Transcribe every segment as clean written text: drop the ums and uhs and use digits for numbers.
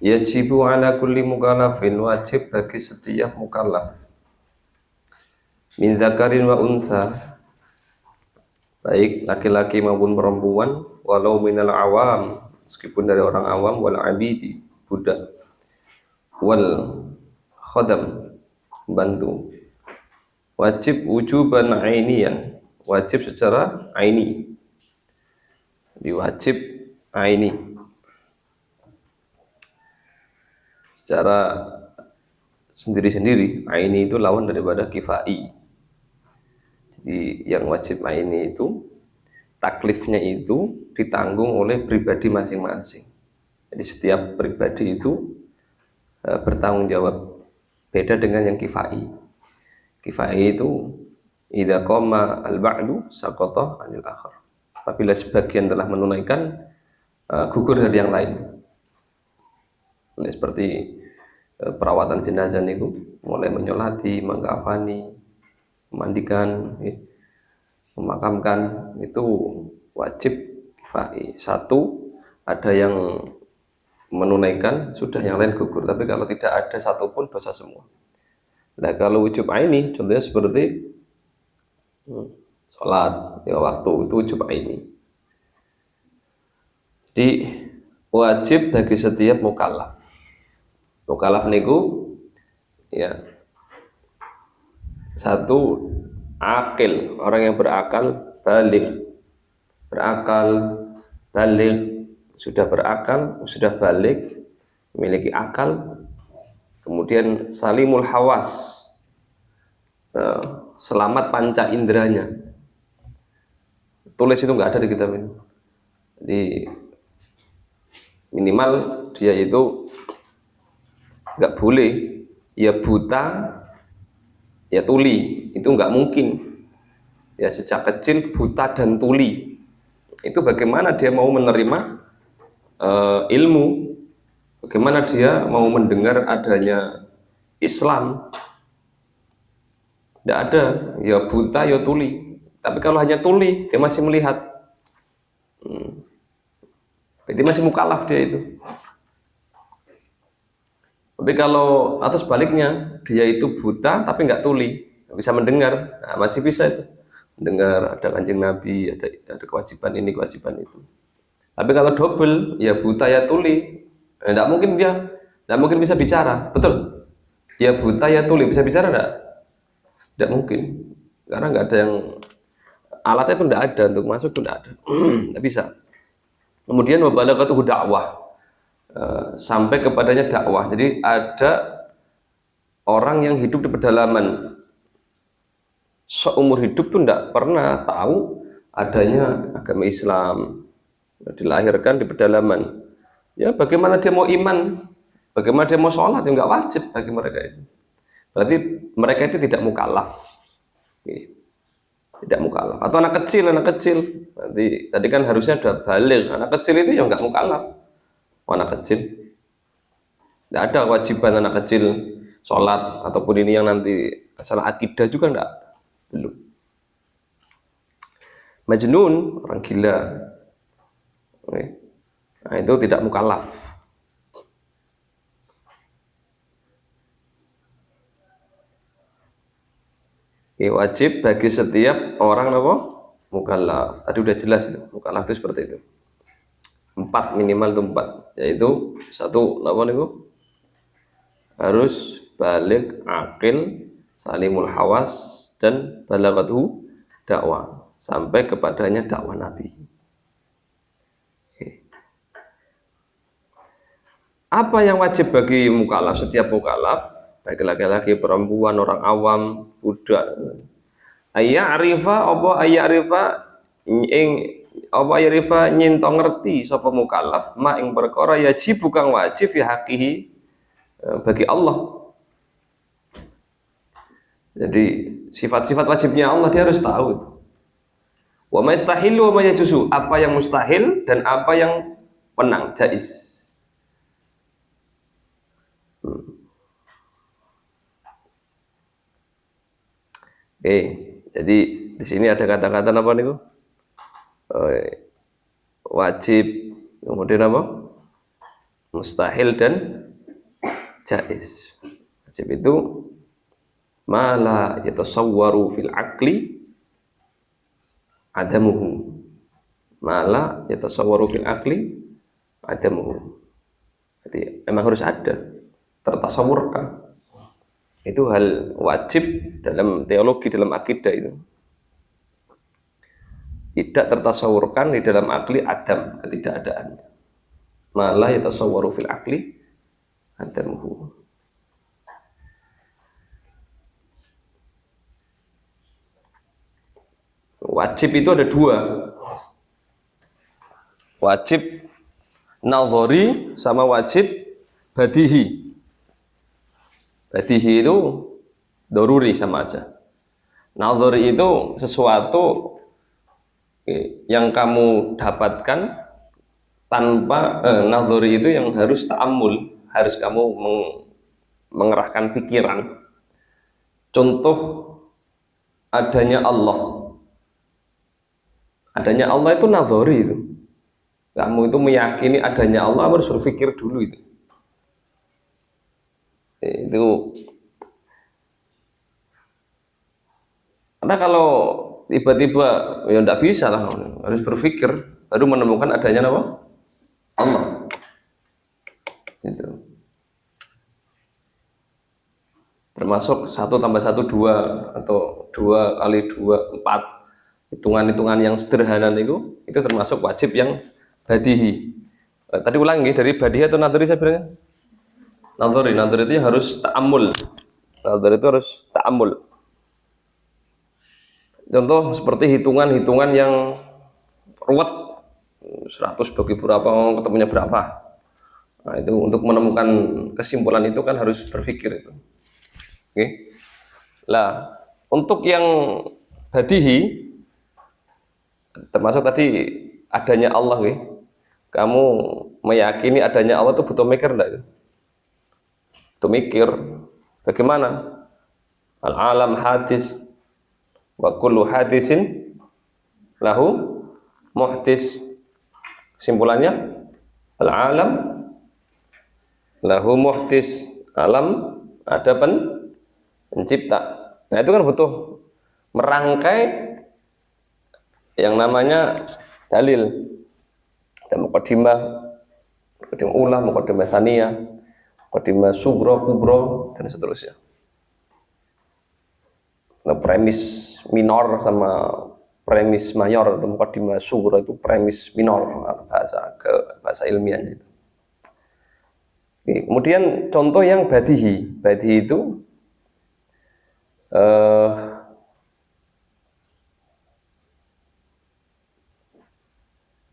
Yajibu ala kulli mukallafin, wajib bagi setiap mukallaf, min zakarin wa unsa, baik laki-laki maupun perempuan, walau minal awam, meskipun dari orang awam, wal abidi, budak, wal khodam, bantu. Wajib wujuban ainiyan, wajib secara aini, diwajib aini, secara sendiri-sendiri. Aini itu lawan daripada kifai. Jadi yang wajib aini itu taklifnya itu ditanggung oleh pribadi masing-masing. Jadi setiap pribadi itu bertanggung jawab. Beda dengan yang kifai. Kifai itu idza qama al-ba'du saqata 'anil akhar. Apabila sebagian telah menunaikan, gugur dari yang lain. Seperti perawatan jenazah itu, mulai menyolati, mengkafani, memandikan, memakamkan, itu wajib kifai. Satu, ada yang menunaikan, sudah, yang lain gugur. Tapi kalau tidak ada satupun, dosa semua. Nah, kalau wujub aini, contohnya seperti sholat ya waktu, itu wujub aini. Jadi wajib bagi setiap mukallaf. Mukallaf niku ya satu, akil, orang yang berakal, balik, sudah berakal, sudah balik, memiliki akal. Kemudian salimul hawas, selamat panca inderanya. Tulis itu nggak ada di kitab ini. Jadi minimal dia itu nggak boleh ya buta ya tuli, itu nggak mungkin ya. Sejak kecil buta dan tuli, itu bagaimana dia mau menerima ilmu, bagaimana dia mau mendengar adanya Islam? Tidak ada, ya buta ya tuli. Tapi kalau hanya tuli, dia masih melihat, berarti masih mukallaf dia itu. Tapi kalau atau sebaliknya, dia itu buta tapi nggak tuli, nggak bisa mendengar, nah, masih bisa itu mendengar ada Kanjeng Nabi, ada kewajiban ini, kewajiban itu. Tapi kalau double, ya buta ya tuli, nggak mungkin dia, nggak mungkin bisa bicara, betul? Ya buta ya tuli, bisa bicara nggak? Tidak mungkin, karena nggak ada yang, alatnya itu nggak ada, untuk masuk itu nggak ada. Nggak bisa. Kemudian wabalagatuhu dakwah, sampai kepadanya dakwah. Jadi ada orang yang hidup di pedalaman, seumur hidup tuh tidak pernah tahu adanya agama Islam, dilahirkan di pedalaman. Ya bagaimana dia mau iman, bagaimana dia mau sholat, ya nggak wajib bagi mereka itu. Berarti mereka itu tidak mukallaf, tidak mukallaf. Atau anak kecil, nanti tadi kan harusnya sudah balik, anak kecil itu ya nggak mukallaf. Anak kecil tidak ada kewajiban anak kecil sholat ataupun ini yang nanti masalah akidah juga enggak, belum. Majnun, orang gila, nah itu tidak mukallaf. Wajib bagi setiap orang apa? Mukallaf. Tadi udah jelas itu, mukallaf itu seperti itu. 4 minimal itu 4, yaitu satu apa nih, harus balik, akil, salimul hawas, dan balagatuhu dakwah, sampai kepadanya dakwah Nabi. Apa yang wajib bagi mukallaf, setiap mukallaf, baik laki-laki, perempuan, orang awam, budak, ayya'rifa apa ayya'rifa ing apa ayya'rifa nyento ngerti sapa mukallaf ma ing perkara yajib kang wajib fi haqihi, bagi Allah. Jadi sifat-sifat wajibnya Allah dia harus tahu. Wa ma yastahilu wa ma yajuzu, apa yang mustahil dan apa yang penang, jaiz. Oke, jadi di sini ada kata-kata apa nih? Wajib, kemudian apa? mustahil dan jaiz. Wajib itu mala yatasawwaru fil aqli adamuhu, mala yatasawwaru fil aqli adamuhu. Jadi memang harus ada, tertasawurkan. Itu hal wajib dalam teologi, dalam akidah itu. Tidak tertasawurkan di dalam akli adam, ketidakadaan. Mala yatasawwaru fil aqli adamuhu. Wajib itu ada dua. Wajib nazari sama wajib badihi. Badihi itu doruri sama aja. Nazari itu sesuatu yang kamu dapatkan tanpa nazari itu yang harus ta'ammul, harus kamu mengerahkan pikiran. Contoh adanya Allah. Adanya Allah itu nazari itu. Kamu itu meyakini adanya Allah harus berpikir dulu itu. Itu. Karena kalau tiba-tiba ya tidak bisa lah, harus berpikir baru menemukan adanya apa? Allah. Itu. Termasuk 1 tambah 1 2 atau 2 kali 2 4. Hitungan-hitungan yang sederhana itu termasuk wajib yang badihi. Tadi ulangi dari badihi atau nadhari saya bilangnya? Nadhari itu harus ta'ammul. Nadhari itu harus ta'ammul. Contoh seperti hitungan-hitungan yang ruwet, 100 bagi berapa, ketemunya berapa. Nah, itu untuk menemukan kesimpulan itu kan harus berpikir itu. Oke. Lah, untuk yang badihi termasuk tadi adanya Allah, kamu meyakini adanya Allah itu butuh mikir enggak? Butuh mikir. Bagaimana? Al-alam hadis wa kullu hadisin lahu muhdis. Kesimpulannya al-alam lahu muhdis. Alam ada pencipta. Nah, itu kan butuh merangkai yang namanya dalil. Ada muqaddimah ulah, muqaddimah tsaniyah, muqaddimah sughra, kubra, dan seterusnya. Nah, premis minor sama premis mayor atau muqaddimah sughra itu premis minor bahasa ilmiahnya itu. Oke, kemudian contoh yang badihi. Badihi itu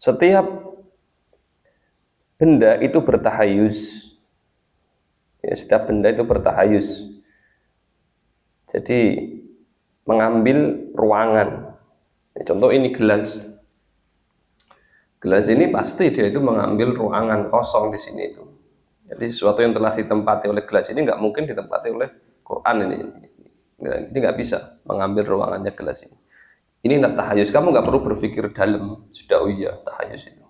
setiap benda itu bertahayuz. Ya, setiap benda itu bertahayuz. Jadi mengambil ruangan. Ya, contoh ini gelas. Gelas ini pasti dia itu mengambil ruangan kosong di sini itu. Jadi sesuatu yang telah ditempati oleh gelas ini nggak mungkin ditempati oleh Quran ini. Ini nggak bisa mengambil ruangannya gelas ini. Ini tidak tahayus, kamu nggak perlu berpikir dalam, sudah. Oh iya, tahayus itu.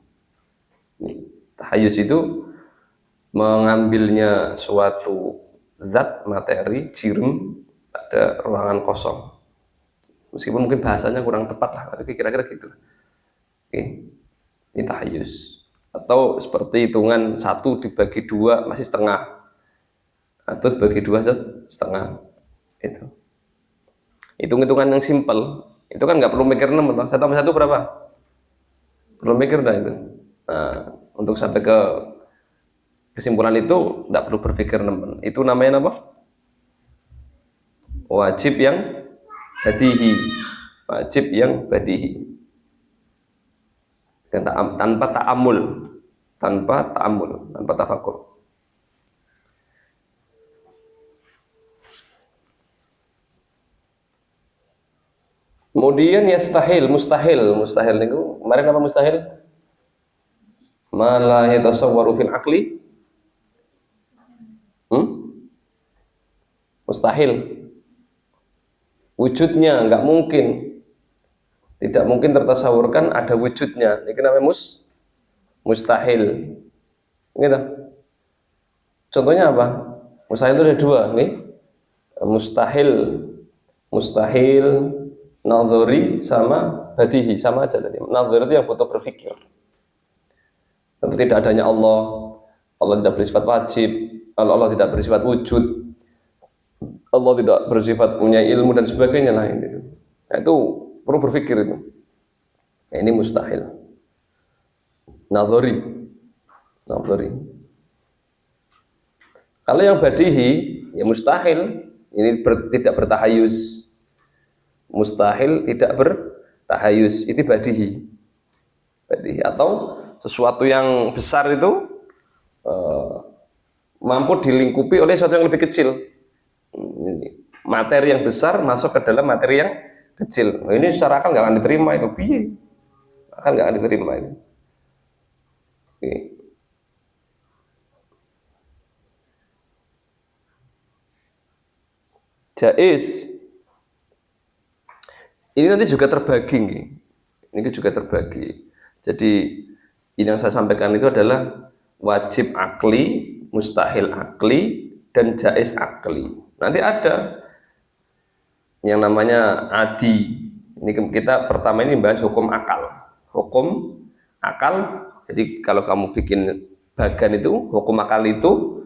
Ini, tahayus itu mengambilnya suatu zat materi, jirim, ada ruangan kosong. Meskipun mungkin bahasanya kurang tepat lah, tapi kira-kira gitu. Oke, ini tahayus. Atau seperti hitungan 1 dibagi 2 masih setengah, atau dibagi 2 setengah. Itu hitung-hitungan yang simpel. Itu kan nggak perlu mikir 6, 1 tambah 1 berapa? Perlu mikir dah itu. Nah, untuk sampai ke kesimpulan itu nggak perlu berpikir 6. Itu namanya apa? Wajib yang badihi. Wajib yang badihi. Tanpa ta'amul, tanpa tafakur. Kemudian yastahil, mustahil niku kemarin apa mustahil? Ma la yatasawwaru fil aqli. Mustahil. Wujudnya nggak mungkin. Tidak mungkin tertasawurkan ada wujudnya. Ini namanya mustahil. Gitu. Contohnya apa? Mustahil itu ada dua nih. Mustahil, mustahil nazari sama badihi, sama aja tadi. Nazari itu yang butuh berpikir. Tentu tidak adanya Allah, Allah tidak bersifat wajib, Allah tidak bersifat wujud, Allah tidak bersifat punya ilmu dan sebagainya lah ini. Nah, itu perlu berpikir itu. Nah, ini mustahil. Nazari, nazari. Kalau yang badihi, ya mustahil. Ini tidak bertahayus. Mustahil tidak bertahayus. Itu badihi. Badihi. Atau sesuatu yang besar itu mampu dilingkupi oleh sesuatu yang lebih kecil. Materi yang besar masuk ke dalam materi yang kecil. Nah, ini secara akal nggak akan diterima itu. Piye? Akan nggak akan diterima itu. Oke. Jaiz ini nanti juga terbagi nih. Ini juga terbagi. Jadi ini yang saya sampaikan itu adalah wajib akli, mustahil akli, dan jaiz akli. Nanti ada yang namanya adi. Ini kita pertama ini bahas hukum akal. Hukum akal. Jadi kalau kamu bikin bagan itu, hukum akal itu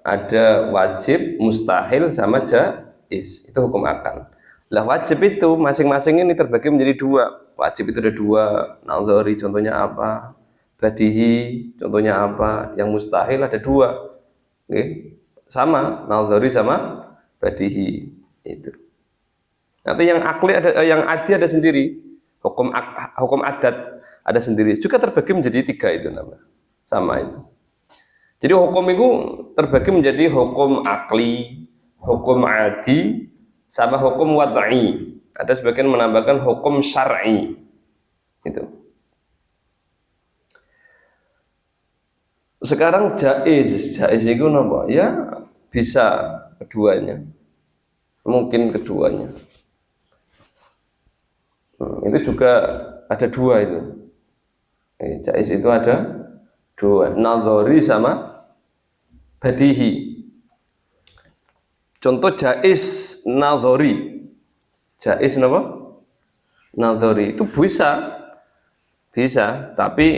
ada wajib, mustahil, sama jaiz. Itu hukum akal. Lah wajib itu masing-masing ini terbagi menjadi dua. Wajib itu ada dua. Nazari contohnya apa? Badihi contohnya apa? Yang mustahil ada dua. Oke. Sama nazari sama badihi itu. Nanti yang akli ada, yang adi ada sendiri. Hukum adat ada sendiri. Juga terbagi menjadi tiga itu namanya. Sama itu. Jadi hukum itu terbagi menjadi hukum akli, hukum adi, sama hukum wad'i. Ada sebagian menambahkan hukum syar'i. Itu. Sekarang jaiz itu apa? Ya bisa keduanya. Mungkin keduanya. Itu juga ada dua itu. Jaiz itu ada dua. Nazari sama badihi. Contoh jaiz nazari. Jaiz apa? Nazari itu bisa, tapi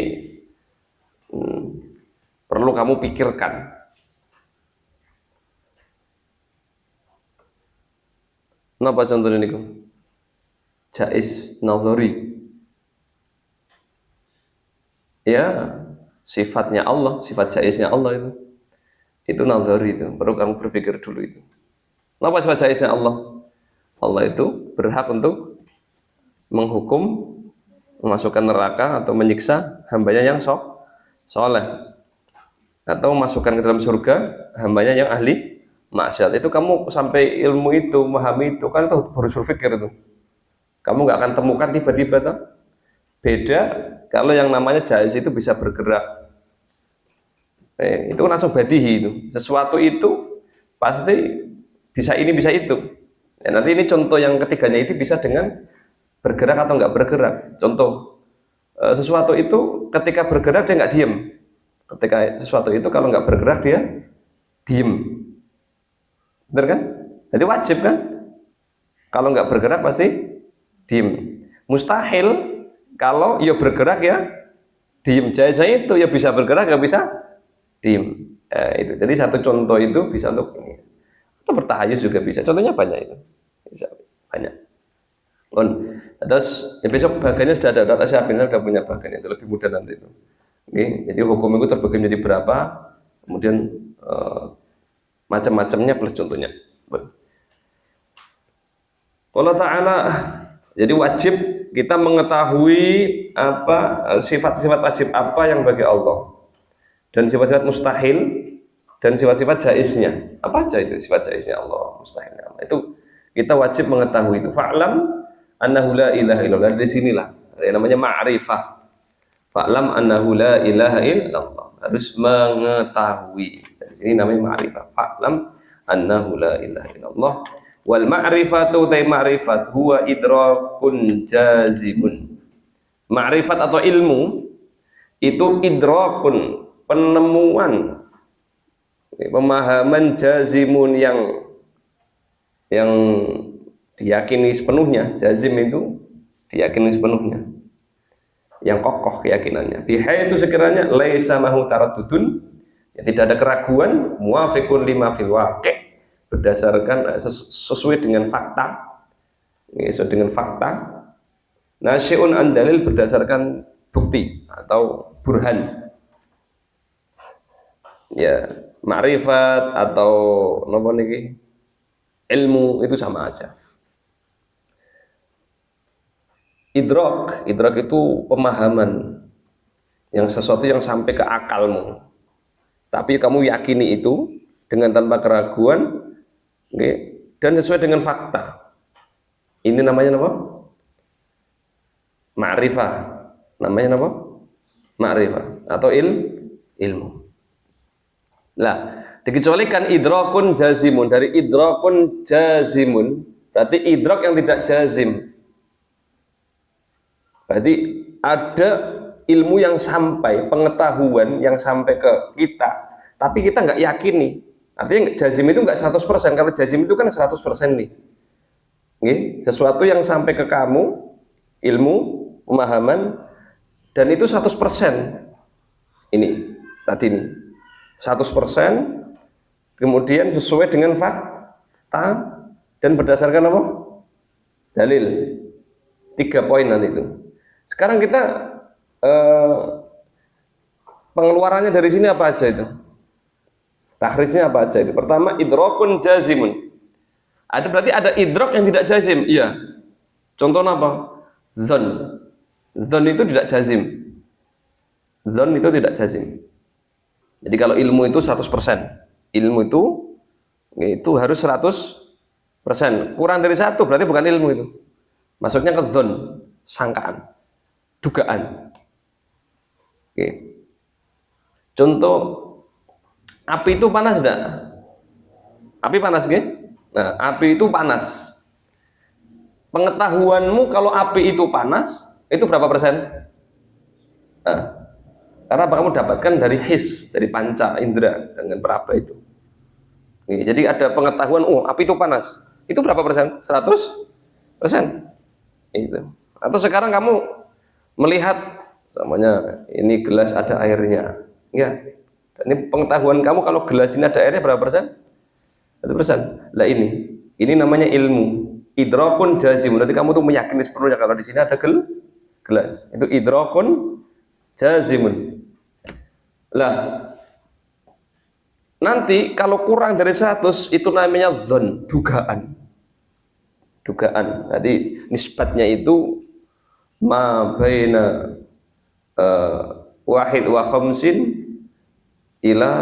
perlu kamu pikirkan. Kenapa contohnya ini? Jaiz nazari. Ya, sifatnya Allah, sifat jaiznya Allah itu. Itu nazari itu, perlu kamu berpikir dulu itu. Kenapa sifat jaiznya Allah? Allah itu berhak untuk menghukum, memasukkan neraka atau menyiksa hambanya yang soleh, atau memasukkan ke dalam surga hambanya yang ahli maksiat. Itu kamu sampai ilmu itu, memahami itu, kan itu harus berpikir itu. Kamu nggak akan temukan tiba-tiba tuh. Beda kalau yang namanya jaiz itu bisa bergerak. Itu langsung badihi itu. Sesuatu itu pasti bisa ini bisa itu. Ya, nanti ini contoh yang ketiganya itu bisa dengan bergerak atau nggak bergerak. Contoh sesuatu itu ketika bergerak dia nggak diem. Ketika sesuatu itu kalau nggak bergerak dia diem. Benar kan? Jadi wajib kan? Kalau nggak bergerak pasti diem. Mustahil kalau ya bergerak ya diem. Jaiznya itu ya bisa bergerak nggak bisa diem. Itu. Jadi satu contoh itu bisa untuk ini. Atau bertahayus juga bisa. Contohnya banyak itu. Bisa banyak. Terus ya besok bagannya sudah ada, data siapin, sudah punya bagan itu lebih mudah nanti itu. Oke, jadi hukum itu terbagi menjadi berapa, kemudian macam-macamnya plus contohnya. Allah Ta'ala, jadi wajib kita mengetahui apa sifat-sifat wajib apa yang bagi Allah, dan sifat-sifat mustahil, dan sifat-sifat jaiznya. Apa aja itu sifat jaiznya Allah, mustahilnya Allah. Itu kita wajib mengetahui itu. Fa'lam annahu la ilaha illallah. Dari sinilah yang namanya ma'rifah. Fa'lam annahu la ilaha illallah. Harus mengetahui. Dari sini namanya ma'rifah. Fa'lam annahu la ilaha illallah. Wal ma'rifatu ta ma'rifat huwa idrakun jazimun. Ma'rifat atau ilmu itu idrakun, penemuan. Pemahaman jazimun yang diyakini sepenuhnya. Jazim itu diyakini sepenuhnya, yang kokoh keyakinannya. Bihaitsu sekiranya laisa mahu taraddudun, ya, tidak ada keraguan, muwafiqun lima fil waqi', berdasarkan sesuai dengan fakta, sesuai dengan fakta, nasy'un an dalil, berdasarkan bukti atau burhan, ya, ma'rifat atau napa niki, ilmu, itu sama aja. Idrak itu pemahaman, yang sesuatu yang sampai ke akalmu, tapi kamu yakini itu dengan tanpa keraguan, okay, dan sesuai dengan fakta. Ini namanya apa? Ma'rifah. Namanya apa? Ma'rifah atau ilmu. Lah, dikecualikan idrakun jazimun. Dari idrakun jazimun berarti idrak yang tidak jazim. Berarti ada ilmu yang sampai, pengetahuan yang sampai ke kita, tapi kita nggak yakini. Artinya jazim itu nggak 100%. Kalau jazim itu kan 100% nih. Sesuatu yang sampai ke kamu, ilmu, pemahaman, dan itu 100%. Ini tadi nih 100%, kemudian sesuai dengan fakta dan berdasarkan apa? Dalil. 3 poin nanti itu. Sekarang kita pengeluarannya dari sini apa aja itu? Takhrijnya apa aja itu? Pertama, idrakun jazimun. Ada berarti ada idrak yang tidak jazim. Iya. Contohnya apa? Dzon. Dzon itu tidak jazim. Dzon itu tidak jazim. Jadi kalau ilmu itu 100%. Ilmu itu harus 100%. Kurang dari 1 berarti bukan ilmu itu. Masuknya ke dzon, sangkaan, dugaan. Oke. Contoh, api itu panas enggak? Api panas, nggih? Nah, api itu panas. Pengetahuanmu kalau api itu panas, itu berapa persen? Nah, karena apa kamu dapatkan dari his, dari panca indera dengan peraba itu. Jadi ada pengetahuan, oh api itu panas. Itu berapa persen? 100%. Itu. Atau sekarang kamu melihat, namanya ini gelas ada airnya, ya. Dan ini pengetahuan kamu kalau gelas ini ada airnya berapa persen? 1%. Lah ini namanya ilmu. Idrakun jazim. Berarti kamu tuh meyakini sepenuhnya kalau di sini ada gelas. Itu idrakun jazimun. Lah, nanti kalau kurang dari 100 itu namanya dzon, dugaan. Jadi nisbatnya itu ma baina wahid wa khamsin ila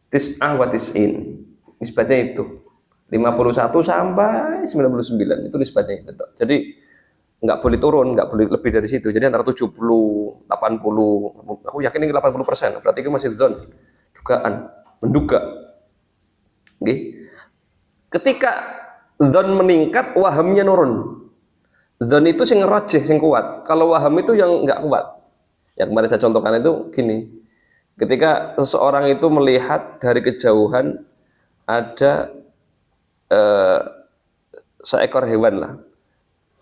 tis'ah wa tis'in. Nisbatnya itu 51 sampai 99, itu nisbatnya itu. Jadi nggak boleh turun, nggak boleh lebih dari situ. Jadi antara 70, 80, aku yakin ini 80%. Berarti itu masih zon, dugaan, menduga. Okay. Ketika zon meningkat, wahamnya nurun. Zon itu sing rajih, sing kuat. Kalau waham itu yang nggak kuat. Yang kemarin saya contohkan itu gini. Ketika seseorang itu melihat dari kejauhan ada seekor hewan lah.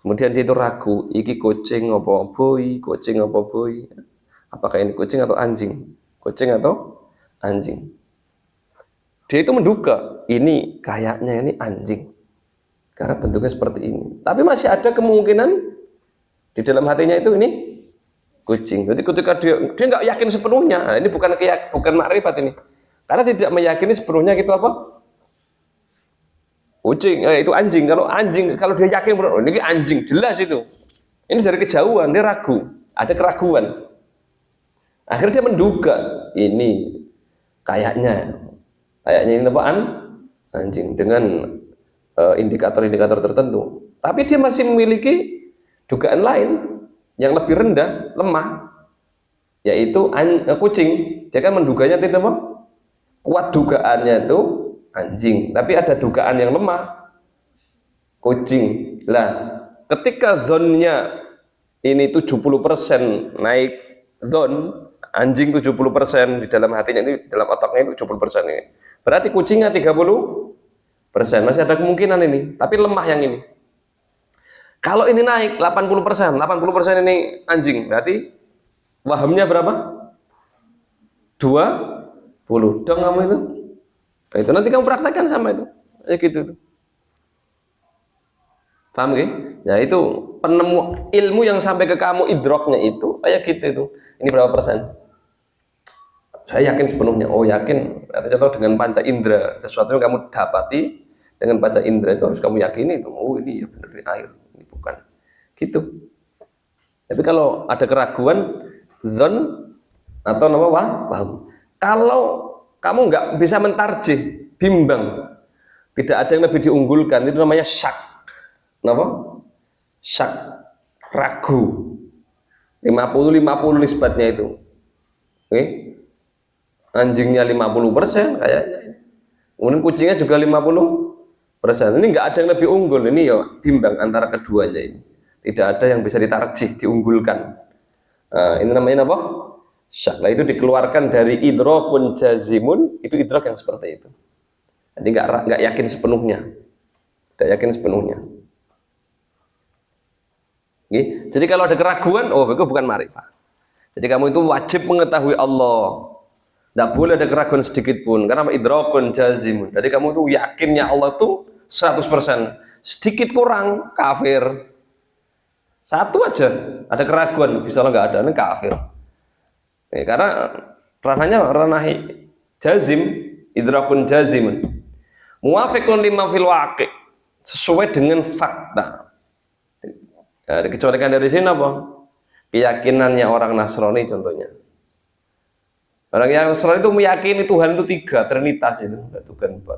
Kemudian dia itu ragu, iki kucing apa boy, apakah ini kucing atau anjing? Kucing atau anjing? Dia itu menduga, ini kayaknya ini anjing. Karena bentuknya seperti ini. Tapi masih ada kemungkinan di dalam hatinya itu ini kucing. Jadi ketika dia nggak yakin sepenuhnya, nah ini bukan makrifat ini. Karena tidak meyakini sepenuhnya itu apa? Kucing, itu anjing. Kalau dia yakin, oh, ini anjing, jelas itu. Ini dari kejauhan, dia ragu, ada keraguan. Akhirnya dia menduga, ini kayaknya ini apaan? Anjing, dengan indikator-indikator tertentu. Tapi dia masih memiliki dugaan lain yang lebih rendah, lemah, yaitu kucing. Dia kan menduganya tidak apa? Kuat dugaannya itu anjing, tapi ada dugaan yang lemah, kucing. Lah, ketika zonnya ini 70% naik zon, anjing 70% di dalam hatinya ini, dalam otaknya itu 70% ini. Berarti kucingnya 30%, masih ada kemungkinan ini, tapi lemah yang ini. Kalau ini naik 80%, 80% ini anjing, berarti wahamnya berapa? 20. Dong kamu itu. Nah, itu nanti kamu praktekkan sama itu. Ya gitu. Paham gak? Ya itu penemu ilmu yang sampai ke kamu idroknya itu kayak gitu itu. Ini berapa persen? Saya yakin sepenuhnya. Oh yakin. Contoh dengan panca indera, sesuatu yang kamu dapati dengan panca indera itu harus kamu yakini itu. Oh ini ya benar ini air, ini bukan. Gitu. Tapi kalau ada keraguan, zon atau nama waham. Kalau kamu nggak bisa mentarjih, bimbang, tidak ada yang lebih diunggulkan, itu namanya syak. Kenapa? Syak, ragu. 50-50 nisbatnya itu. Oke. Anjingnya 50% kayaknya. Kemudian kucingnya juga 50%. Ini nggak ada yang lebih unggul. Ini ya bimbang antara keduanya ini. Tidak ada yang bisa ditarjih, diunggulkan. Nah, ini namanya apa? Syak. Nah, itu dikeluarkan dari idrokun jazimun, itu idrok yang seperti itu. Jadi nggak yakin sepenuhnya. Tidak yakin sepenuhnya. Jadi kalau ada keraguan, oh itu bukan ma'rifah. Jadi kamu itu wajib mengetahui Allah. Tidak boleh ada keraguan sedikit pun, karena idrakun jazimun. Jadi kamu itu yakinnya Allah itu 100%. Sedikit kurang, kafir. Satu aja ada keraguan, bisa nggak ada, ini kafir. Karena ranahnya ranah jazim, idrakun jazimun. Muwafiqun lima fil waqi', sesuai dengan fakta. Nah, dikecualikan dari sini apa? Keyakinannya orang Nasrani contohnya. Orang yang Nasrani itu meyakini Tuhan itu 3, Trinitas itu.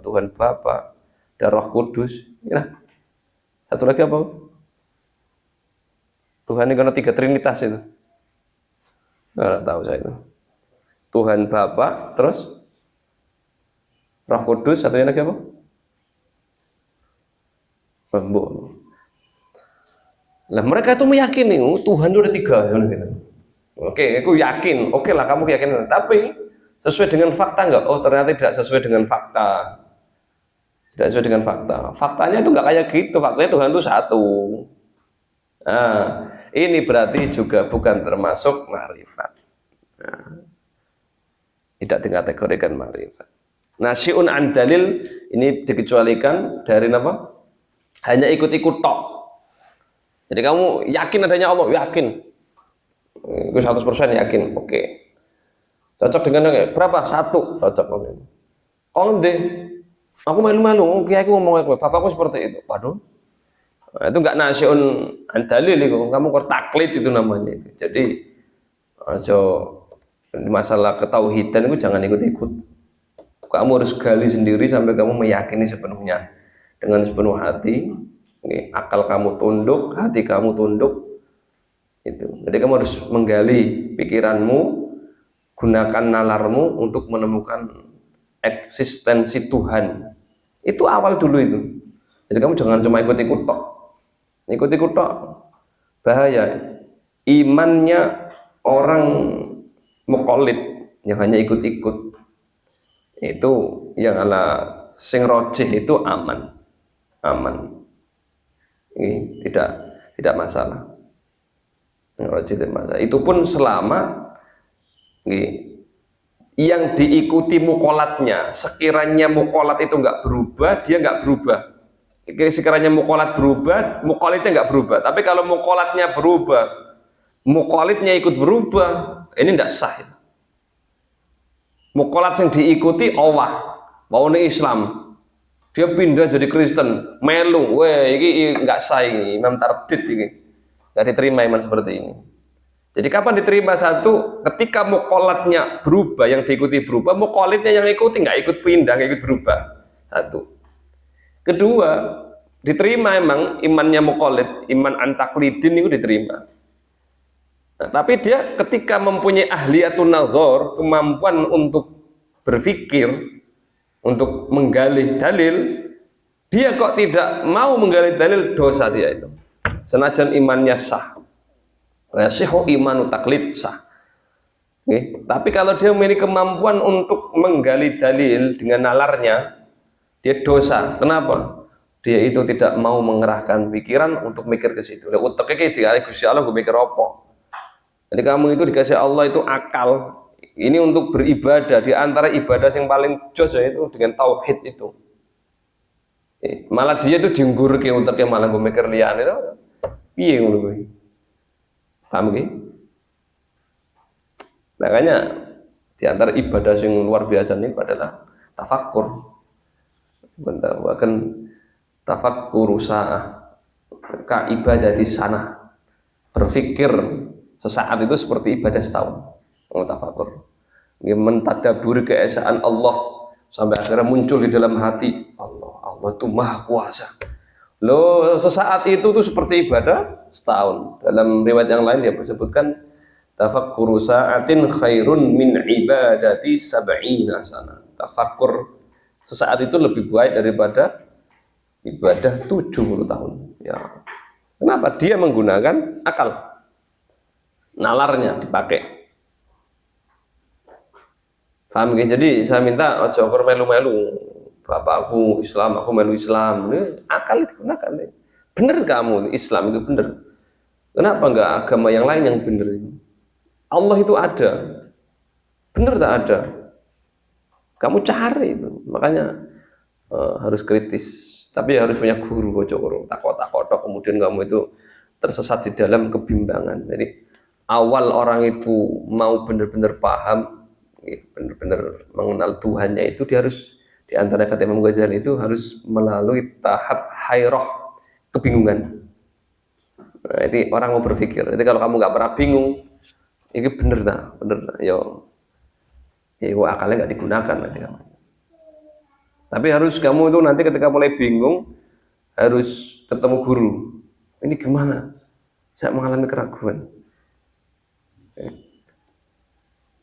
Tuhan Bapa, dan Roh Kudus. Ya. Satu lagi apa? Tuhan ini karena 3 Trinitas itu. Nggak tahu saya itu. Tuhan Bapa, terus Roh Kudus, satunya lagi apa? Rembo. Nah mereka itu meyakini Tuhan itu ada 3 gitu. Oke, aku yakin. Oke lah kamu yakin, tapi sesuai dengan fakta enggak? Oh ternyata tidak sesuai dengan fakta. Tidak sesuai dengan fakta. Faktanya itu enggak kayak gitu. Faktanya Tuhan itu 1. Nah, ini berarti juga bukan termasuk ma'rifat. Nah, tidak dikategorikan ma'rifat. Nasyun an dalil ini dikecualikan dari apa? Hanya ikut-ikut tok. Jadi kamu yakin adanya Allah, yakin. Itu 100% yakin, oke. Cocok dengan berapa? 1, cocok. Oh ndek, aku malu-malu, kiai aku ngomong aku, bapakku seperti itu. Waduh, nah, itu enggak nasyun dalil itu, kamu kok taklid itu namanya. Jadi, masalah ketauhidan itu jangan ikut-ikut. Kamu harus gali sendiri sampai kamu meyakini sepenuhnya dengan sepenuh hati. Akal kamu tunduk, hati kamu tunduk. Itu. Jadi kamu harus menggali pikiranmu, gunakan nalarmu untuk menemukan eksistensi Tuhan. Itu awal dulu itu. Jadi kamu jangan cuma ikut-ikut tok. Ikut-ikut tok bahaya. Imannya orang muqallid yang hanya ikut-ikut itu yang ala sing rojih itu aman. Ini tidak masalah. Itu pun selama yang diikuti mukolatnya, sekiranya mukolat itu nggak berubah, dia nggak berubah. Sekiranya mukolat berubah, mukolitnya nggak berubah. Tapi kalau mukolatnya berubah, mukolitnya ikut berubah, ini tidak sah. Mukolat yang diikuti Allah, mau Islam, dia pindah jadi Kristen, melu, ini nggak sah ini, imam tardid ini. Nggak diterima iman seperti ini. Jadi kapan diterima? Satu, ketika mukolatnya berubah, yang diikuti berubah, mukolitnya yang ikuti nggak ikut pindah, nggak ikut berubah. Satu. Kedua, diterima emang imannya mukolit, iman antaklidin itu diterima. Nah, tapi dia ketika mempunyai ahliyatun nazar, kemampuan untuk berpikir, untuk menggali dalil, dia kok tidak mau menggali dalil, dosa dia itu. Senajan imannya sah, yasihu imanu taklid sah. Oke. Tapi kalau dia memiliki kemampuan untuk menggali dalil dengan nalarnya, dia dosa. Kenapa? Dia itu tidak mau mengerahkan pikiran untuk mikir ke situ. Lah uteknya kayak dialih Gusti Allah gue mikir apa? Jadi kamu itu dikasih Allah itu akal. Ini untuk beribadah. Di antara ibadah yang paling jos itu dengan tauhid itu. Malah dia itu diunggur ke uteknya malah gue mikir lian itu. Piye ngono kuwi? Paham nggih? Makanya di antara ibadah yang luar biasa ini adalah tafakkur. Bahkan tafakkur sa'ah ka ibadah di sana. Berpikir sesaat itu seperti ibadah setahun. Tafakkur. Mentadaburi keesaan Allah sampai akhirnya muncul di dalam hati Allah itu maha kuasa. Loh, sesaat itu tuh seperti ibadah setahun. Dalam riwayat yang lain dia disebutkan tafakkuru sa'atin khairun min ibadati sab'ina sana. Tafakkur sesaat itu lebih baik daripada ibadah 70 tahun. Ya. Kenapa? Dia menggunakan akal. Nalarnya dipakai. Paham ya? Jadi saya minta ojo melu-melu. Bapakku Islam, aku melu Islam. Ini akal digunakan. Bener kamu Islam itu bener. Kenapa enggak agama yang lain yang bener ini? Allah itu ada. Bener tak ada? Kamu cari itu. Makanya harus kritis. Tapi harus punya guru, ojo takut-takut kemudian kamu itu tersesat di dalam kebimbangan. Jadi awal orang itu mau benar-benar paham, benar-benar mengenal Tuhannya itu dia harus di antara kata Imam Ghazali itu harus melalui tahap hayrah, kebingungan. Nah, ini orang mau berpikir. Jadi kalau kamu nggak pernah bingung, ini bener tak? Bener tak? Yo, akalnya nggak digunakan nanti kamu. Tapi harus kamu itu nanti ketika mulai bingung harus ketemu guru. Ini gimana? Saya mengalami keraguan.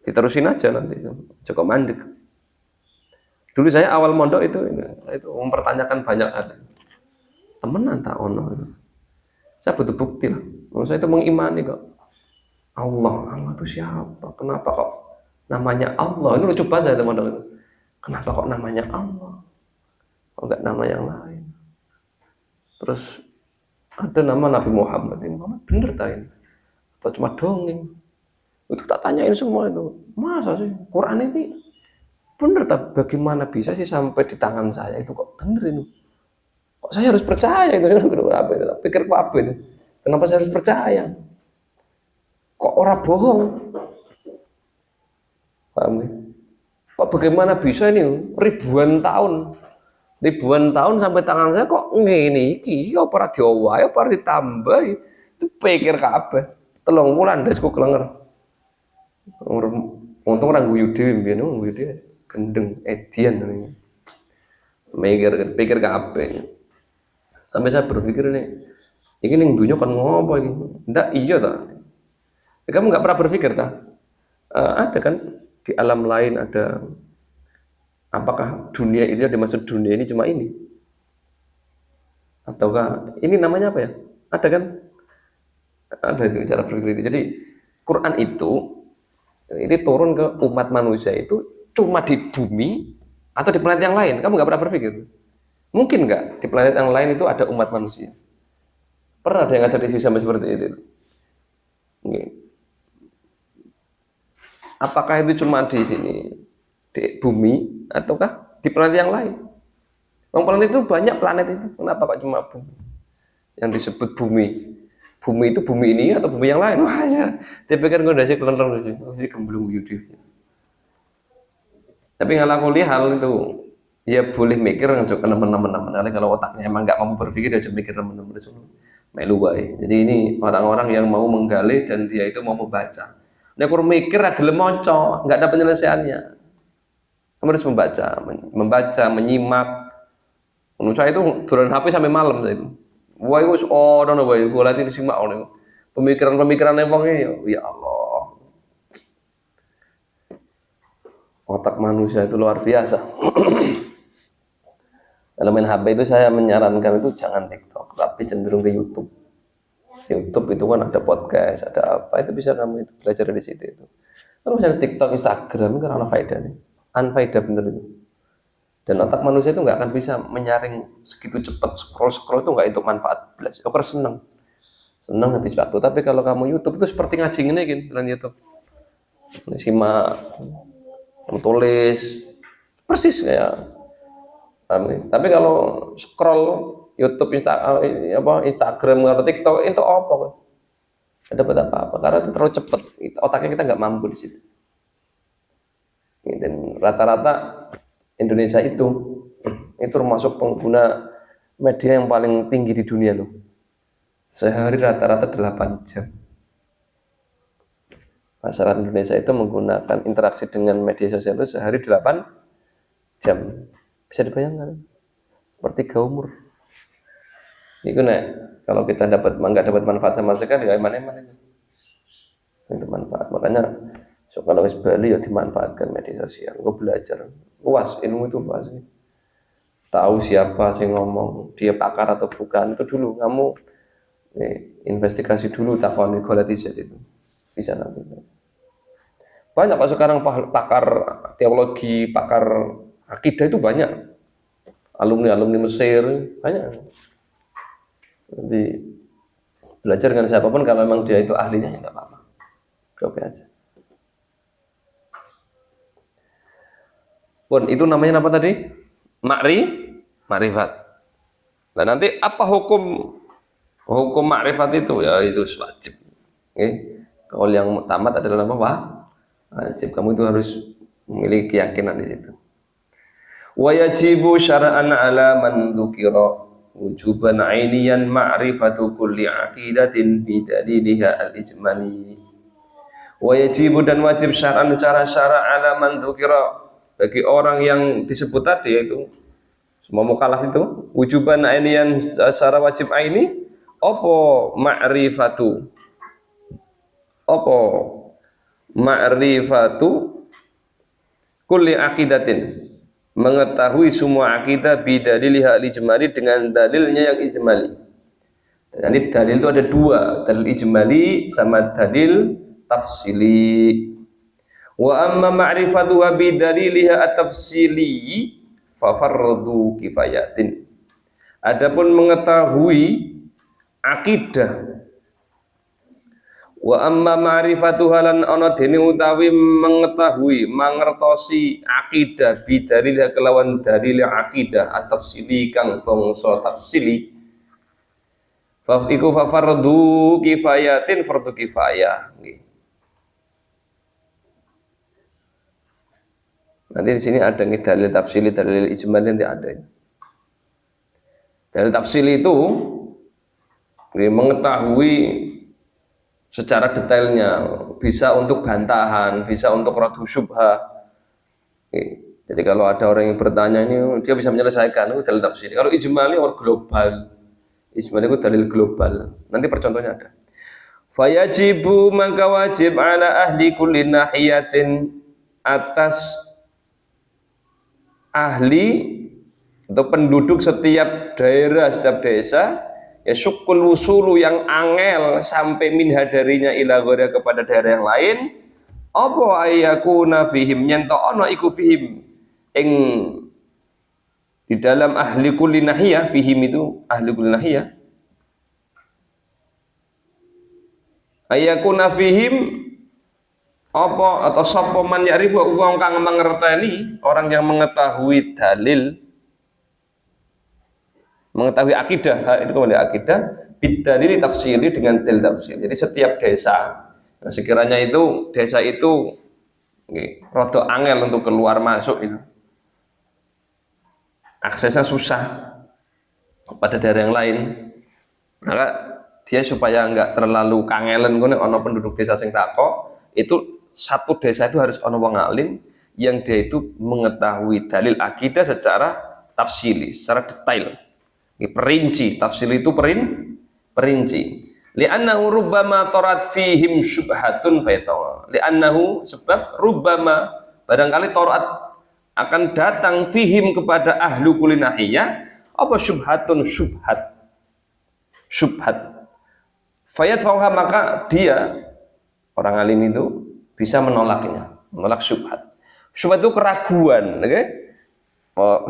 Diterusin aja nanti, cukup mandek. Dulu saya awal mondok itu mempertanyakan banyak hal. Temenan tak ono. Saya butuh bukti lah. Saya itu mengimani kok. Allah itu siapa? Kenapa kok namanya Allah? Itu lucu banget saya mondok itu. Kenapa kok namanya Allah? Kok enggak nama yang lain? Terus ada nama Nabi Muhammad. Muhammad bener tak ini? Atau cuma dongeng? Itu tak tanyain semua itu. Masa sih Quran ini bener tak? Bagaimana bisa sih sampai di tangan saya itu kok bener ini? Kok saya harus percaya itu? Apa itu? Pikir apa itu? Kenapa saya harus percaya? Kok orang bohong? Paham ya? Kok bagaimana bisa ini ribuan tahun sampai tangan saya kok ngene iki ya ora diowahi apa ditambah itu pikir kabeh 3 wulan wis kok klenger. Untung orang guyu dhewe mbiyen guyu dhewe gendeng edian pikir kabeh. Sampai saya berpikir ini ning dunya kan ngopo iki? Ndak iya ta. Kamu nggak pernah berpikir ta? Ada kan di alam lain ada. Apakah dunia ini yang dimaksud dunia ini cuma ini? Ataukah ini namanya apa ya? Ada kan? Ada itu cara berpikir itu. Jadi Quran itu ini turun ke umat manusia itu cuma di bumi atau di planet yang lain? Kamu nggak pernah berpikir? Mungkin nggak di planet yang lain itu ada umat manusia? Pernah ada yang ngajar di sini sampai seperti itu? Oke. Apakah itu cuma di sini? Di bumi ataukah di planet yang lain? Planet itu banyak planet itu. Kenapa kok cuma bumi? Yang disebut bumi. Bumi itu bumi ini atau bumi yang lain? Wah ya, dia pikir gue dasar kelenteng sih. Oh, ini gemblung yudi. Tapi ngalakuin hal itu, ya boleh mikir untuk teman-teman. Kalau otaknya emang nggak mau berpikir, dia cuma mikir teman-teman itu melu wae. Jadi ini orang-orang yang mau menggali dan dia itu mau membaca. Dia kurang mikir, agak lemonco, nggak ada penyelesaiannya. Kamu harus membaca, menyimak. Menurut saya itu turun HP sampai malam itu. Wah itu orang wah gue lagi disimak oleh pemikiran yang ini. Ya Allah, otak manusia itu luar biasa. Kalau main HP itu saya menyarankan itu jangan TikTok, tapi cenderung ke YouTube. YouTube itu kan ada podcast, ada apa itu bisa kamu itu belajar dari situ itu. Kalau misalnya TikTok, Instagram kan ana faedahnya. Unfaedah bener itu. Dan otak manusia itu nggak akan bisa menyaring segitu cepat scroll itu nggak itu manfaat belas. Aku seneng habis waktu. Tapi kalau kamu YouTube itu seperti ngaji ini kan, dalam YouTube. Simak, tulis, persis kayak. Tapi kalau scroll YouTube, Instagram atau TikTok itu apa? Ada dapat apa-apa karena itu terlalu cepat. Otaknya kita nggak mampu di situ. Dan rata-rata Indonesia itu termasuk pengguna media yang paling tinggi di dunia loh. Sehari rata-rata 8 jam. Masyarakat Indonesia itu menggunakan interaksi dengan media sosial itu sehari 8 jam. Bisa dibayangkan? Seperti umur. Itu kalau kita nggak dapat manfaat sama sekali, ya mana-mana itu manfaat. Makanya kalau ke Bali ya dimanfaatkan media sosial. Gue belajar, luas ilmu itu luas. Tahu siapa sih ngomong, dia pakar atau bukan itu dulu. Kamu investigasi dulu, takoni golatiset itu bisa nanti. Banyak pak sekarang pakar teologi, pakar akidah itu banyak. Alumni Mesir banyak. Jadi belajar dengan siapapun kalau memang dia itu ahlinya ya nggak apa-apa. Oke aja. Pun itu namanya apa tadi? Makrifat. Nah nanti apa hukum makrifat itu? Ya itu wajib. Kalau yang tamat adalah apa? Wajib. Kamu itu harus memiliki keyakinan di situ. Wa yajibu syara'an ala man dzukira wujuban ainiyan ma'rifatu kulli aqidatin bi daliliha al-ijmali. Wa yajibu dan wajib syar'an cara syara' ala man dzukira bagi orang yang disebut tadi yaitu semua mukallaf itu wujuban ainiyan secara wajib aini apa ma'rifatu kulli aqidatin mengetahui semua akidah bidaliliha al-ijmali dengan dalilnya yang ijmali. Jadi dalil itu ada dua, dalil ijmali sama dalil tafsili. Wa amma ma'rifatuha bidaliliha at-tafsili fa fardu kifayatin. Adapun mengetahui akidah wa amma ma'rifatuha lan ana dene utawi mengetahui mangertosi akidah bidalil kelawan dalil akidah at-tafsili kang bangsa tafsili fa iku fa fardu kifayatin fardu kifayah nggih. Nanti di sini ada nih dalil tafsili, dalil ijmal nanti ada. Dalil tafsili itu mengetahui secara detailnya, bisa untuk bantahan, bisa untuk radhu syubhah. Jadi kalau ada orang yang bertanya ini, dia bisa menyelesaikan itu dalil tafsir. Kalau ijmali orang global, ijmali itu dalil global. Nanti percontohnya ada. Fayajibu maka wajib ala ahli kulli nahiyatin atas ahli atau penduduk setiap daerah, setiap desa. Ya syukul wusulu yang angel sampai minha darinya ila ghairi kepada daerah yang lain apa ayakuna fihim nyento ono iku fihim ing di dalam ahli kulli nahiyah fihim itu ahli kulli nahiyah ayakuna fihim apa atau sapa man ya'rifu wong kang mengerteni orang yang mengetahui dalil mengetahui akidah itu kemudian akidah bidalil tafsili dengan dalil tafsir. Jadi setiap desa sekiranya itu desa itu rada angel untuk keluar masuk itu aksesnya susah pada daerah yang lain, maka dia supaya enggak terlalu kangelen ono penduduk desa sing takok itu satu desa itu harus ono wong alim yang dia itu mengetahui dalil akidah secara tafsili, secara detail. Perinci, tafsir itu perinci. Li'annahu rubbama tarat fihim syubhatun faitawa. Li'annahu sebab rubbama barangkali tarat akan datang fihim kepada ahlu kulinahiyah apa syubhatun syubhat. Fayat fauha maka dia orang alim itu bisa menolaknya, menolak syubhat. Syubhat itu keraguan, okay?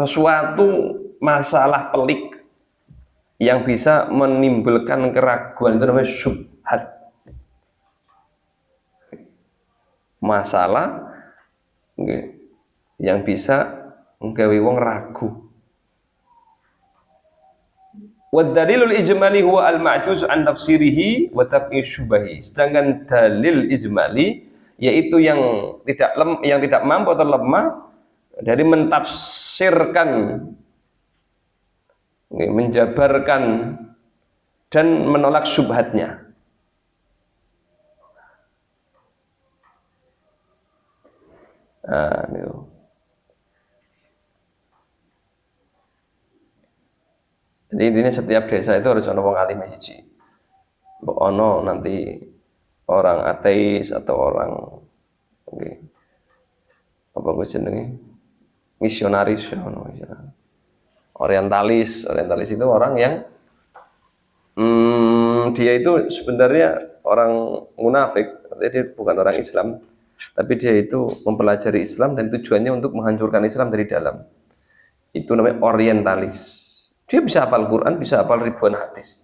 Sesuatu masalah pelik yang bisa menimbulkan keraguan itu namanya syubhat. Masalah okay, yang bisa nggawe wong ragu. Wa dalilul ijmali huwa al-ma'juz an tafsirihi wa taf'i syubahi. Sedangkan dalil ijmali yaitu yang tidak mampu atau lemah dari mentafsirkan, menjabarkan dan menolak syubhatnya. Jadi intinya setiap desa itu harus ada wong alim siji. Mbok ono nanti orang ateis atau orang apa gue jenenge misionaris ya, orientalis itu orang yang dia itu sebenarnya orang munafik, dia bukan orang Islam, tapi dia itu mempelajari Islam dan tujuannya untuk menghancurkan Islam dari dalam. Itu namanya orientalis. Dia bisa hafal Quran, bisa hafal ribuan hadis,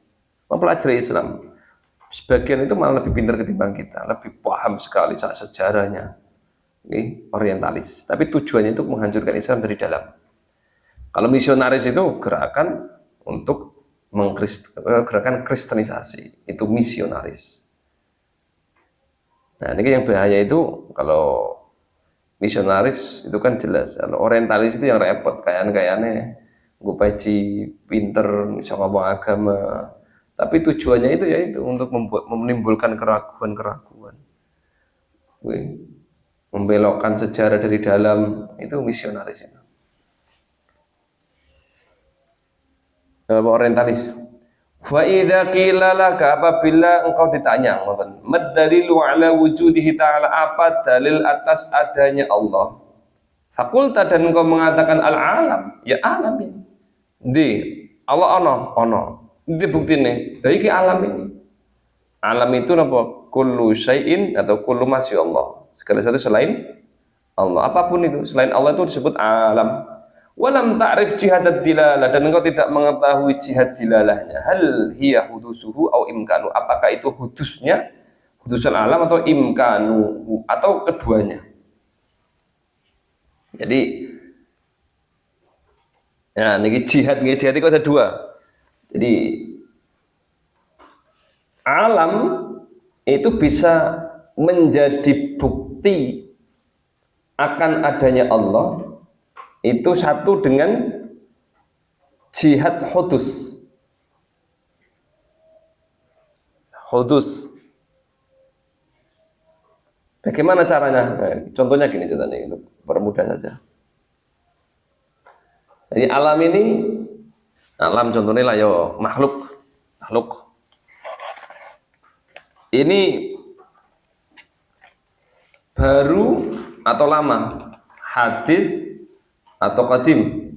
mempelajari Islam. Sebagian itu malah lebih pintar ketimbang kita, lebih paham sekali sejarahnya. Ini orientalis, tapi tujuannya itu menghancurkan Islam dari dalam. Kalau misionaris itu gerakan untuk gerakan kristenisasi, itu misionaris. Nah, ini yang bahaya itu kalau misionaris itu kan jelas. Kalau orientalis itu yang repot, kayaknya gue peci pinter bisa ngomong agama, tapi tujuannya itu ya itu untuk menimbulkan keraguan, membelokkan sejarah dari dalam, itu misionaris itu. Orientalis. Fa idza qila laka, apabila engkau ditanya ngoten, mad dalilu ala wujudihi ta'ala, apa dalil atas adanya Allah? Fakulta, dan engkau mengatakan al-alam, ya alam ini. Di Allah ono. Ini buktine. Dari ki alam ini. Alam itu apa? Kullu syai'in atau kullu ma Allah. Segala sesuatu selain Allah. Apapun itu selain Allah itu disebut alam. Walam ta'rif jihadat dilalah, dan engkau tidak mengetahui jihad dilalahnya. Hal hiya hudusuhu au imkanu. Apakah itu hudusnya, hudusul alam, atau imkanu, atau keduanya. Jadi ya, ini jihad itu ada dua. Jadi alam itu bisa menjadi bukti akan adanya Allah, itu satu dengan jihad hudus. Bagaimana caranya? Contohnya gini, permudah saja. Jadi alam ini, alam contohnya lah yo makhluk. Ini baru atau lama, hadis atau qadim.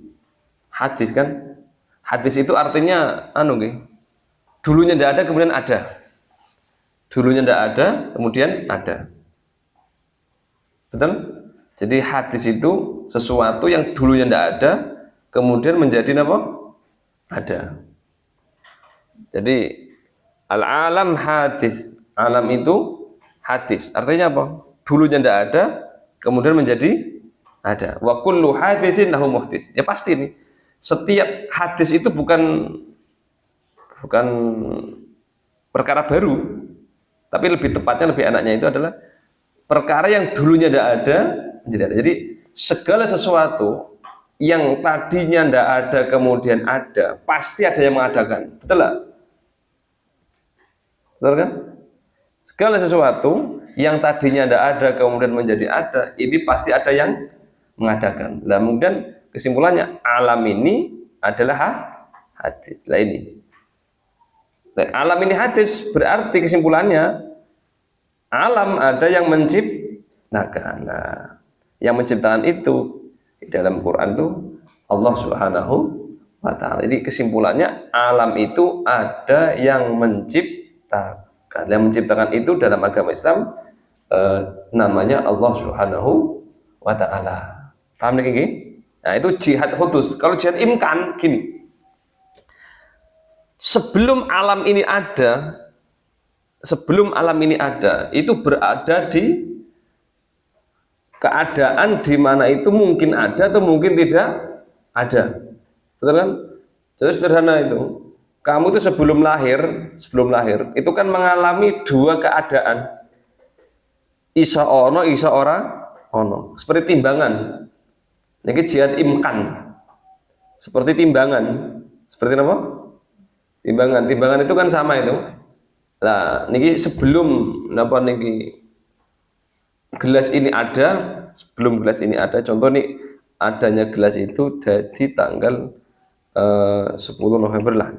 Hadis kan? Hadis itu artinya dulunya tidak ada kemudian ada. Dulunya tidak ada kemudian ada. Betul? Jadi hadis itu sesuatu yang dulunya tidak ada kemudian menjadi apa? Ada. Jadi al-alam hadis. Alam itu hadis. Artinya apa? Dulunya tidak ada kemudian menjadi ada. Wa kullu hadisin lahu muhdis. Ya pasti nih. Setiap hadis itu bukan perkara baru, tapi lebih tepatnya, lebih enaknya itu adalah perkara yang dulunya tidak ada menjadi ada. Jadi segala sesuatu yang tadinya tidak ada kemudian ada, pasti ada yang mengadakan. Betul lah? Betul kan? Segala sesuatu yang tadinya tidak ada kemudian menjadi ada, ini pasti ada yang mengadakan. Nah, kemudian kesimpulannya alam ini adalah hadis. Lah ini. Nah, alam ini hadis berarti kesimpulannya alam ada yang menciptakan. Nah, yang menciptakan itu di dalam Quran itu Allah Subhanahu wa ta'ala. Jadi kesimpulannya alam itu ada yang menciptakan. Yang menciptakan itu dalam agama Islam namanya Allah Subhanahu wa Ta'ala. Paham nih gini? Nah, itu jihad hudus. Kalau jihad imkan gini, sebelum alam ini ada, itu berada di keadaan di mana itu mungkin ada atau mungkin tidak ada. Betul kan? Jadi sederhana itu. Kamu itu sebelum lahir itu kan mengalami dua keadaan. Isa ono, isa ora ono. Seperti timbangan. Ini jihad imkan. Seperti timbangan. Seperti apa? Timbangan. Timbangan itu kan sama itu. Nah, niki sebelum napa niki gelas ini ada, sebelum gelas ini ada, contoh nih adanya gelas itu dari tanggal 10 November lah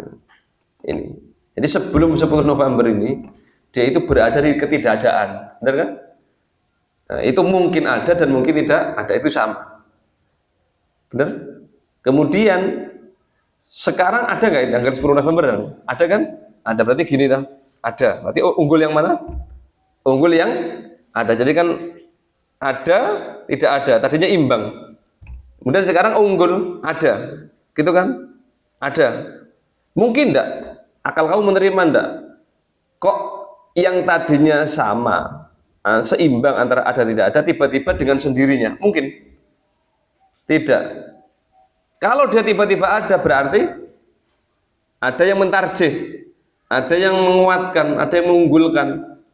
ini. Jadi sebelum 10 November ini dia itu berada di ketidakadaan, benar kan? Nah, itu mungkin ada dan mungkin tidak ada, itu sama, benar? Kemudian sekarang ada nggak tanggal 10 November? Ada kan? Ada, berarti gini kan? Ada, berarti unggul yang mana? Unggul yang ada. Jadi kan ada, tidak ada, tadinya imbang, kemudian sekarang unggul, ada, gitu kan? Ada. Mungkin enggak? Akal kamu menerima enggak? Kok yang tadinya sama, seimbang antara ada tidak ada, tiba-tiba dengan sendirinya? Mungkin tidak. Kalau dia tiba-tiba ada, berarti ada yang mentarjih, ada yang menguatkan, ada yang mengunggulkan.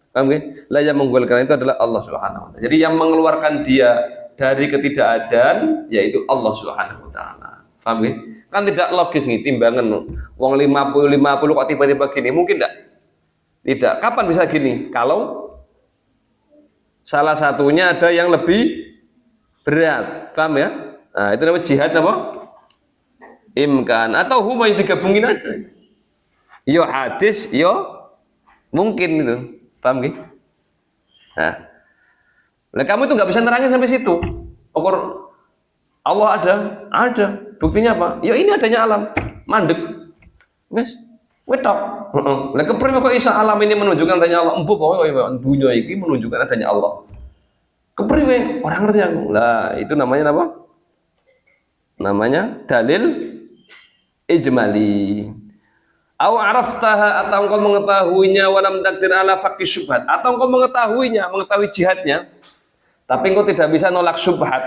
Paham ya? Lah yang mengunggulkan itu adalah Allah Subhanahu wa Ta'ala. Jadi yang mengeluarkan dia dari ketidakadaan yaitu Allah Subhanahu wa Ta'ala. Paham ya? Kan tidak logis nih timbangan. Wong 50 kok tiba-tiba gini, mungkin enggak? Tidak. Kapan bisa gini? Kalau salah satunya ada yang lebih berat. Paham ya? Nah, itu namanya jihad apa? Imkan. Atau huma digabungin aja. Yo hadis, yo mungkin itu. Paham gak? Nah, kamu itu nggak bisa nerangin sampai situ. Pokok Allah ada. Buktinya apa? Ya ini adanya alam, mandek. Guys, wetok. Lah kepriwe kok iso alam ini menunjukkan adanya Allah? Empu pokoknya dunia ini menunjukkan adanya Allah. Kepriwe? Orang ngerti aku. Lah, itu namanya apa? Namanya dalil ijmali. Au araftaha, atau engkau mengetahuinya walam takdir ala faqih syubhat, atau engkau mengetahui jihadnya tapi engkau tidak bisa nolak syubhat,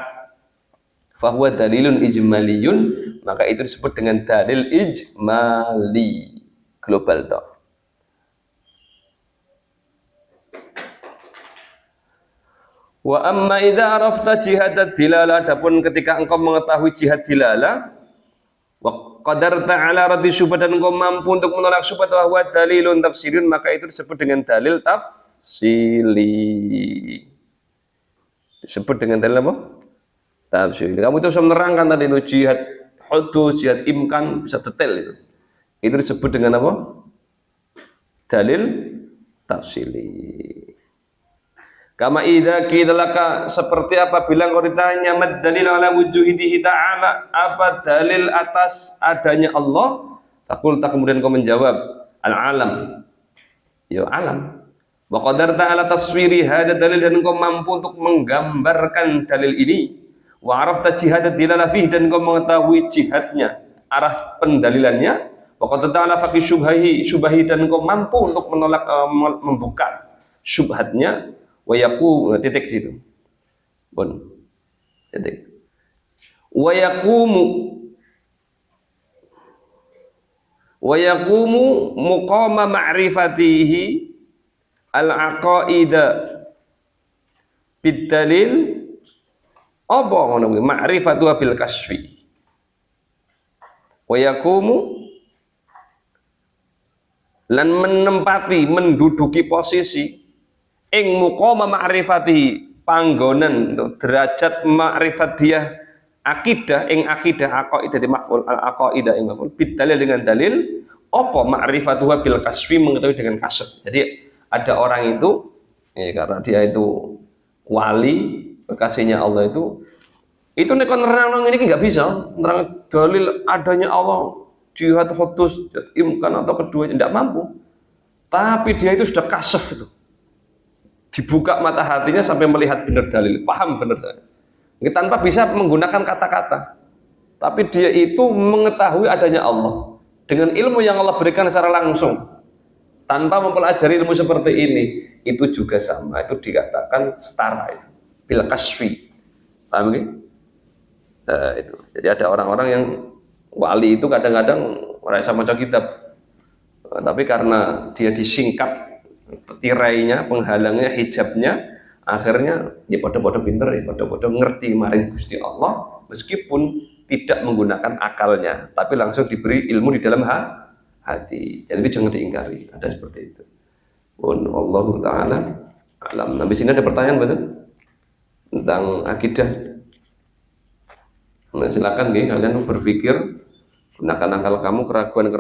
fahuwa dalilun ijmaliyun, maka itu disebut dengan dalil ijmali, global dok. Wa amma idza arafta jihad dilalah, adapun ketika engkau mengetahui jihad dilalah wa qadarta ala raddi syubhat, dan engkau mampu untuk menolak syubhat, wa dalilun tafsirun, maka itu disebut dengan dalil tafsili. Disebut dengan dalil apa? Tafsili. Kamu itu bisa menerangkan tadi itu jihad hudus, jihad imkan, bisa detail itu. Itu disebut dengan apa? Dalil tafsili. Kama idza qila laka, seperti apabila engkau ditanya mad dalil ala wujuhihi ta'ala, apa dalil atas adanya Allah? Taqul, kemudian kau menjawab al alam, ya alam. Wa qadarta ala taswiri hada dalil, dan engkau mampu untuk menggambarkan dalil ini. Wa arafta jihad dilala fihi, dan engkau mengetahui jihadnya, arah pendalilannya. Wa qadarta ala faqih syubhi, dan engkau mampu untuk menolak membuka syubhatnya. Wayaku titik situ, bon, titik. Wayakumu muqama ma'rifatihi al-aqaida bidalil, apa ngono kuwi? Ma'rifatu bil kasfi. Wayakumu, lan menempati, menduduki posisi ing muqama ma'rifati, panggonan derajat ma'rifat dia akidah, ing akidah aqaidah di maf'ul, al aqaidah ing maf'ul bidalil, dengan dalil apa? Ma'rifatu bil kasfi, mengetahui dengan kasf. Jadi ada orang itu ya, karena dia itu wali kekasihnya Allah, itu nek nerang ini nggak bisa nerang dalil adanya Allah, jihad hudus, imkan atau keduanya, tidak mampu. Tapi dia itu sudah kasf itu. dibuka mata hatinya sampai melihat benar dalil, paham benar saya. Tanpa bisa menggunakan kata-kata, tapi dia itu mengetahui adanya Allah dengan ilmu yang Allah berikan secara langsung tanpa mempelajari ilmu seperti ini, itu juga sama, itu dikatakan setara itu bil kasfi. Paham gitu? Itu. Jadi ada orang-orang yang wali itu kadang-kadang merasa maca kitab, tapi karena dia disingkap tirainya, penghalangnya, hijabnya, akhirnya ya pada-pada pinter, ya pada-pada ngerti maring Gusti Allah, meskipun tidak menggunakan akalnya, tapi langsung diberi ilmu di dalam hati. Jadi itu jangan diingkari, ada seperti itu. Allah Ta'ala alam. Nah, di sini ada pertanyaan betul tentang akidah. Nah, silakan kalian berpikir, gunakan akal kamu, keraguan-keraguan